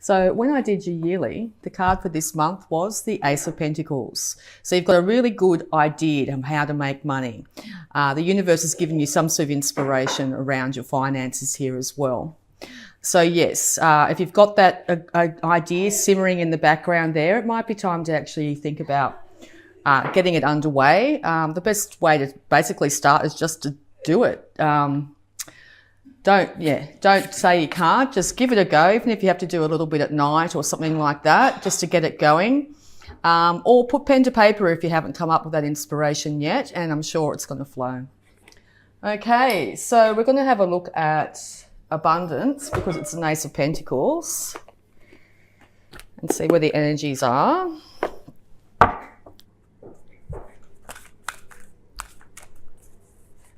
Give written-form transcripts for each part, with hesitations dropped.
So when I did your yearly, the card for this month was the Ace of Pentacles. So you've got a really good idea of how to make money. The universe has given you some sort of inspiration around your finances here as well. So yes, if you've got that idea simmering in the background there, it might be time to actually think about getting it underway. The best way to basically start is just to do it. Don't say you can't, just give it a go, even if you have to do a little bit at night or something like that, just to get it going. Or put pen to paper if you haven't come up with that inspiration yet, and I'm sure it's going to flow. Okay, so we're going to have a look at abundance because it's an Ace of Pentacles and see where the energies are.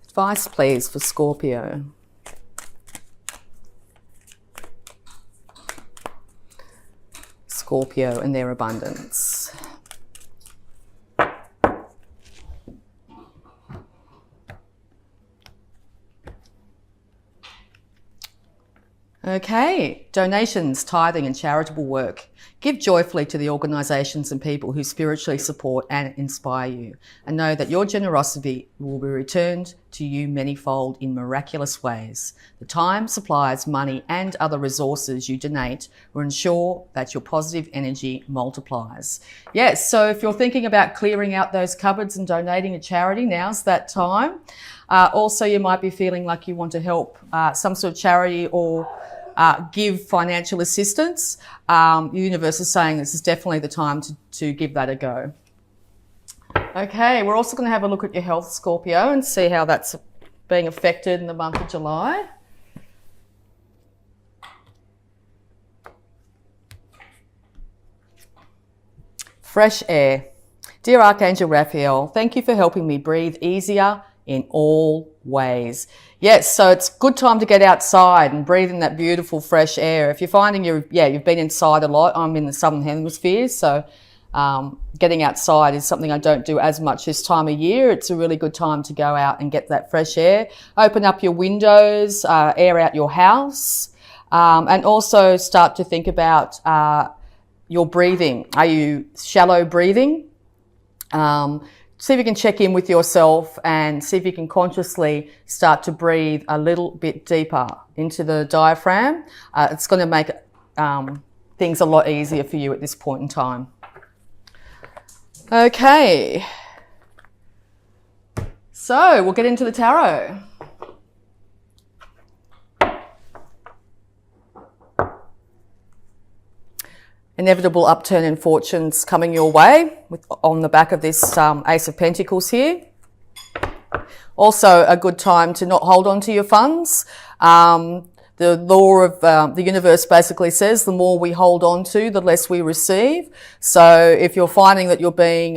Advice, please, for Scorpio. Scorpio and their abundance. Okay, donations, tithing and charitable work. Give joyfully to the organisations and people who spiritually support and inspire you, and know that your generosity will be returned to you manyfold in miraculous ways. The time, supplies, money and other resources you donate will ensure that your positive energy multiplies. Yes, so if you're thinking about clearing out those cupboards and donating a charity, now's that time. Also, you might be feeling like you want to help some sort of charity or give financial assistance. The universe is saying this is definitely the time to give that a go. Okay, we're also going to have a look at your health, Scorpio, and see how that's being affected in the month of July. Fresh air. Dear Archangel Raphael, thank you for helping me breathe easier in all ways. Yes, so it's a good time to get outside and breathe in that beautiful fresh air. If you're finding you've been inside a lot, I'm in the Southern Hemisphere, so getting outside is something I don't do as much this time of year. It's a really good time to go out and get that fresh air. Open up your windows, air out your house, and also start to think about your breathing. Are you shallow breathing? See if you can check in with yourself and see if you can consciously start to breathe a little bit deeper into the diaphragm. It's going to make things a lot easier for you at this point in time. Okay, so we'll get into the tarot. Inevitable upturn in fortunes coming your way on the back of this Ace of Pentacles here. Also a good time to not hold on to your funds. The law of the universe basically says the more we hold on to, the less we receive. So if you're finding that you're being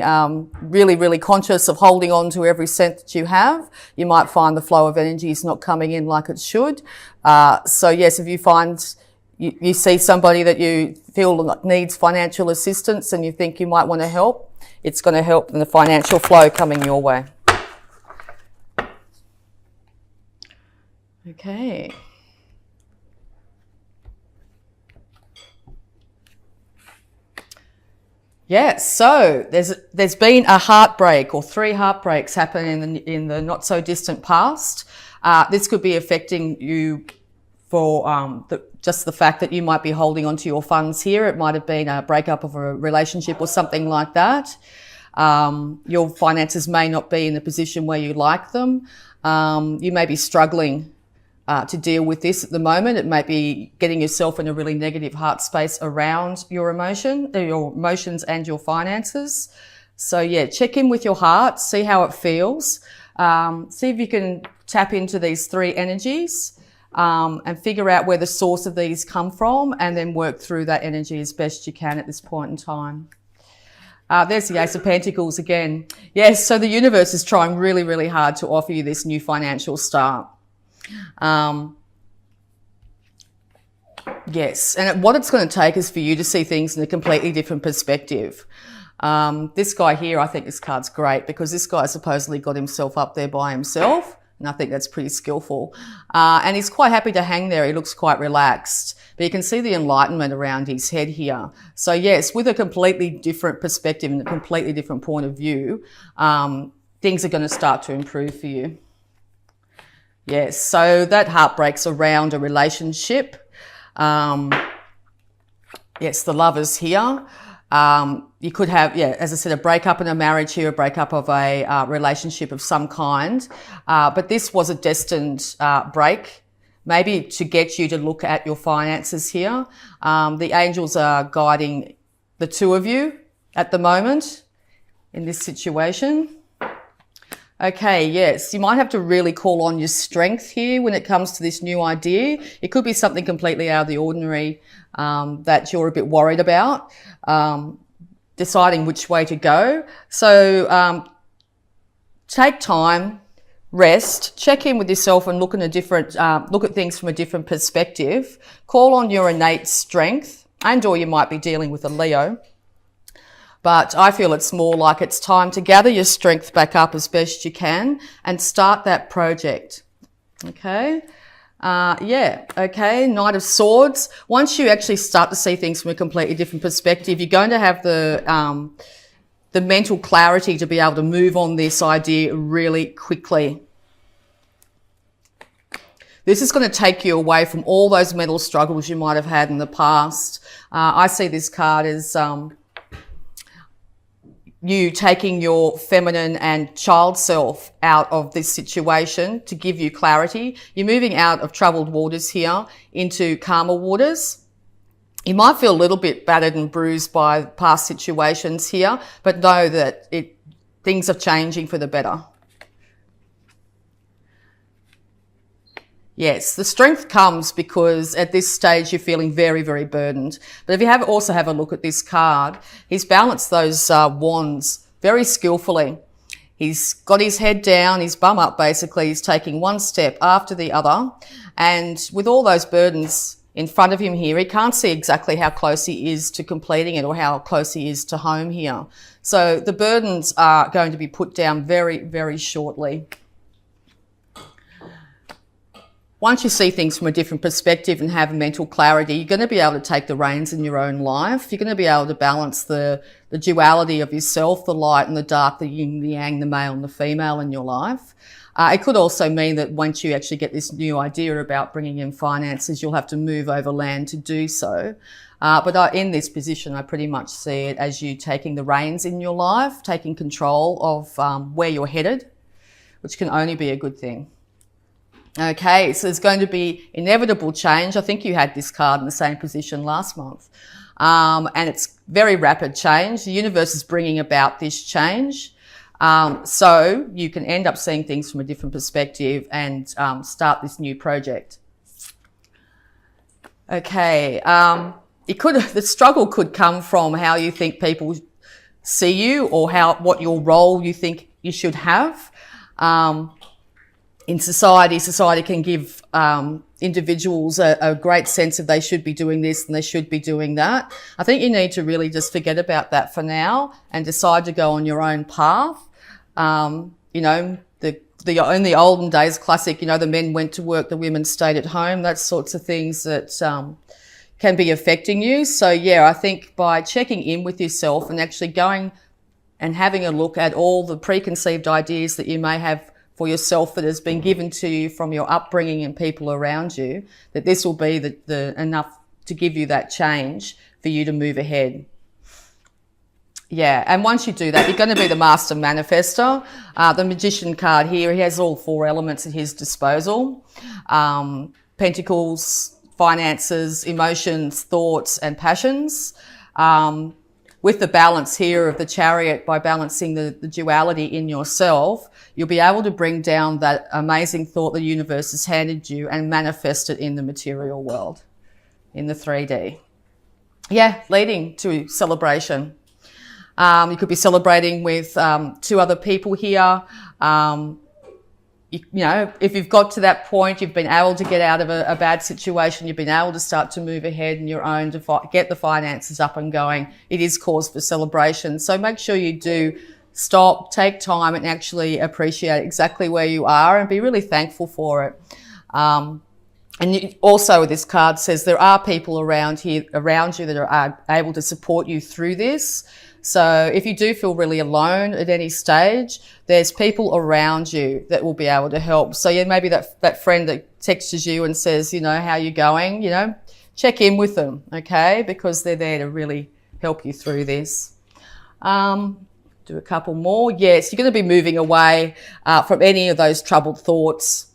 really, really conscious of holding on to every cent that you have, you might find the flow of energy is not coming in like it should. So yes, if you find you see somebody that you feel needs financial assistance and you think you might want to help, it's going to help in the financial flow coming your way. Okay. Yes, so there's been a heartbreak or 3 heartbreaks happening in the not so distant past. This could be affecting you for just the fact that you might be holding on to your funds here. It might have been a breakup of a relationship or something like that. Your finances may not be in the position where you like them. You may be struggling to deal with this at the moment. It may be getting yourself in a really negative heart space around your emotions and your finances. So yeah, check in with your heart, see how it feels. See if you can tap into these 3 energies. And figure out where the source of these come from and then work through that energy as best you can at this point in time. There's the Ace of Pentacles again. Yes, so the universe is trying really, really hard to offer you this new financial start. Yes, and what it's going to take is for you to see things in a completely different perspective. This guy here, I think this card's great because this guy supposedly got himself up there by himself. And I think that's pretty skillful. And he's quite happy to hang there. He looks quite relaxed. But you can see the enlightenment around his head here. So yes, with a completely different perspective and a completely different point of view, things are going to start to improve for you. Yes, so that heartbreak's around a relationship. Yes, the Lovers here. You could have, yeah, as I said, a breakup in a marriage here, a breakup of a relationship of some kind. But this was a destined break, maybe to get you to look at your finances here. The angels are guiding the two of you at the moment in this situation. Okay, yes, you might have to really call on your strength here when it comes to this new idea. It could be something completely out of the ordinary that you're a bit worried about, deciding which way to go. So take time, rest, check in with yourself and look at things from a different perspective. Call on your innate strength, and/or you might be dealing with a Leo. But I feel it's more like it's time to gather your strength back up as best you can and start that project. Okay. Okay. Knight of Swords. Once you actually start to see things from a completely different perspective, you're going to have the mental clarity to be able to move on this idea really quickly. This is going to take you away from all those mental struggles you might have had in the past. I see this card as you taking your feminine and child self out of this situation to give you clarity. You're moving out of troubled waters here into calmer waters. You might feel a little bit battered and bruised by past situations here, but know that things are changing for the better. Yes, the strength comes because at this stage you're feeling very, very burdened. But if you also have a look at this card, he's balanced those wands very skillfully. He's got his head down, his bum up basically. He's taking one step after the other. And with all those burdens in front of him here, he can't see exactly how close he is to completing it or how close he is to home here. So the burdens are going to be put down very, very shortly. Once you see things from a different perspective and have mental clarity, you're going to be able to take the reins in your own life. You're going to be able to balance the duality of yourself, the light and the dark, the yin, the yang, the male and the female in your life. It could also mean that once you actually get this new idea about bringing in finances, you'll have to move over land to do so. But in this position, I pretty much see it as you taking the reins in your life, taking control of where you're headed, which can only be a good thing. Okay, so there's going to be inevitable change. I think you had this card in the same position last month. And it's very rapid change. The universe is bringing about this change. So you can end up seeing things from a different perspective and start this new project. Okay, the struggle could come from how you think people see you or what your role you think you should have. In society can give individuals a great sense of they should be doing this and they should be doing that. I think you need to really just forget about that for now and decide to go on your own path. You know, in the olden days, classic, you know, the men went to work, the women stayed at home. That's sorts of things that can be affecting you. So yeah, I think by checking in with yourself and actually going and having a look at all the preconceived ideas that you may have for yourself that has been given to you from your upbringing and people around you, that this will be the enough to give you that change for you to move ahead. Yeah, and once you do that, you're going to be the master manifester. The Magician card here, he has all four elements at his disposal. Pentacles, finances, emotions, thoughts, and passions. With the balance here of the Chariot, by balancing the duality in yourself, you'll be able to bring down that amazing thought the universe has handed you and manifest it in the material world, in the 3D. Yeah, leading to celebration. You could be celebrating with two other people here. You know, if you've got to that point, you've been able to get out of a bad situation, you've been able to start to move ahead in your own to get the finances up and going, it is cause for celebration. So make sure you do stop, take time and actually appreciate exactly where you are and be really thankful for it. And also this card says there are people around you that are able to support you through this. So if you do feel really alone at any stage, there's people around you that will be able to help. So yeah, maybe that friend that texts you and says, you know, how you going, you know, check in with them, okay? Because they're there to really help you through this. Do a couple more. Yes, you're going to be moving away from any of those troubled thoughts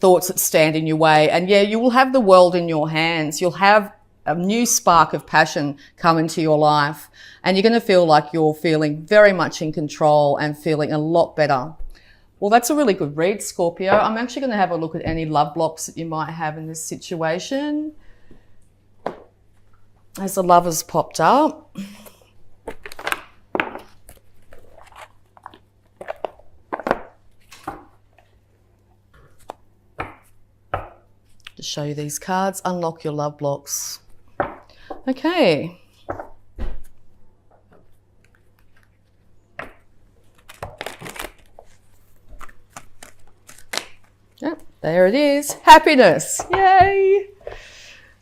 that stand in your way. And yeah, you will have the world in your hands. You'll have a new spark of passion come into your life. And you're going to feel like you're feeling very much in control and feeling a lot better. Well, that's a really good read, Scorpio. I'm actually going to have a look at any love blocks that you might have in this situation. As the Lovers popped up. To show you these cards, unlock your love blocks. Okay. Yep, there it is. Happiness. Yay.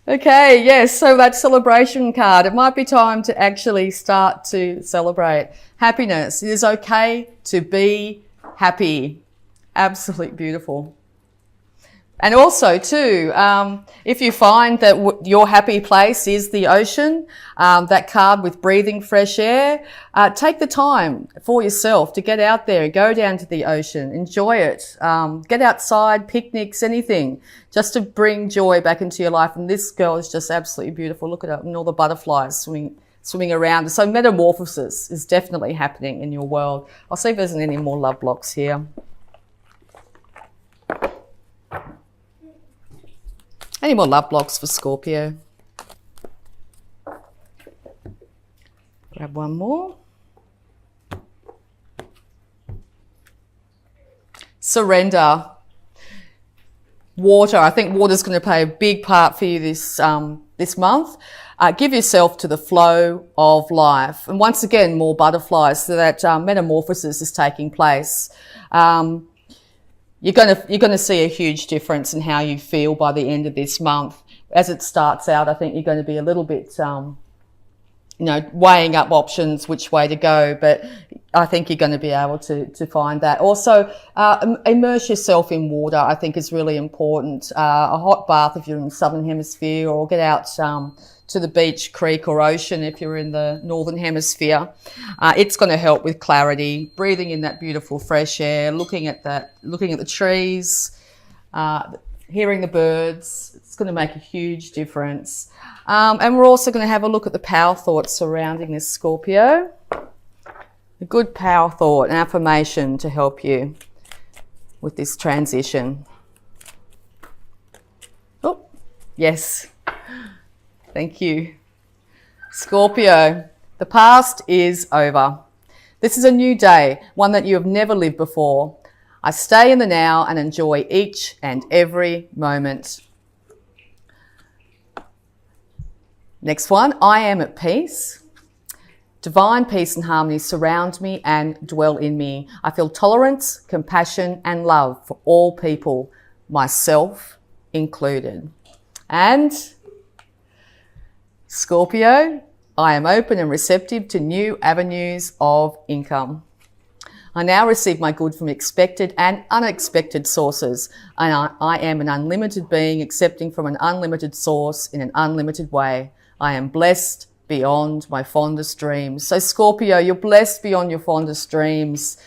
Okay, yes, so that celebration card, it might be time to actually start to celebrate. Happiness. It is okay to be happy. Absolutely beautiful. And also too, if you find that your happy place is the ocean, that card with breathing fresh air, take the time for yourself to get out there, go down to the ocean, enjoy it, get outside, picnics, anything, just to bring joy back into your life. And this girl is just absolutely beautiful. Look at it, and all the butterflies swimming around. So metamorphosis is definitely happening in your world. I'll see if there's any more love blocks here. Any more love blocks for Scorpio? Grab one more. Surrender. Water. I think water's going to play a big part for you this month. Give yourself to the flow of life. And once again, more butterflies, so that metamorphosis is taking place. You're going to see a huge difference in how you feel by the end of this month. As it starts out, I think you're going to be a little bit, weighing up options, which way to go. But I think you're going to be able to find that. Also, immerse yourself in water, I think is really important. A hot bath if you're in the Southern Hemisphere, or get out to the beach, creek or ocean if you're in the Northern Hemisphere. It's going to help with clarity, breathing in that beautiful fresh air, looking at the trees, hearing the birds. It's going to make a huge difference. And we're also going to have a look at the power thoughts surrounding this, Scorpio. A good power thought, an affirmation to help you with this transition. Oh, yes. Thank you. Scorpio, the past is over. This is a new day, one that you have never lived before. I stay in the now and enjoy each and every moment. Next one, I am at peace. Divine peace and harmony surround me and dwell in me. I feel tolerance, compassion and love for all people, myself included. And Scorpio, I am open and receptive to new avenues of income. I now receive my good from expected and unexpected sources, and I am an unlimited being accepting from an unlimited source in an unlimited way. I am blessed beyond my fondest dreams. So Scorpio, you're blessed beyond your fondest dreams.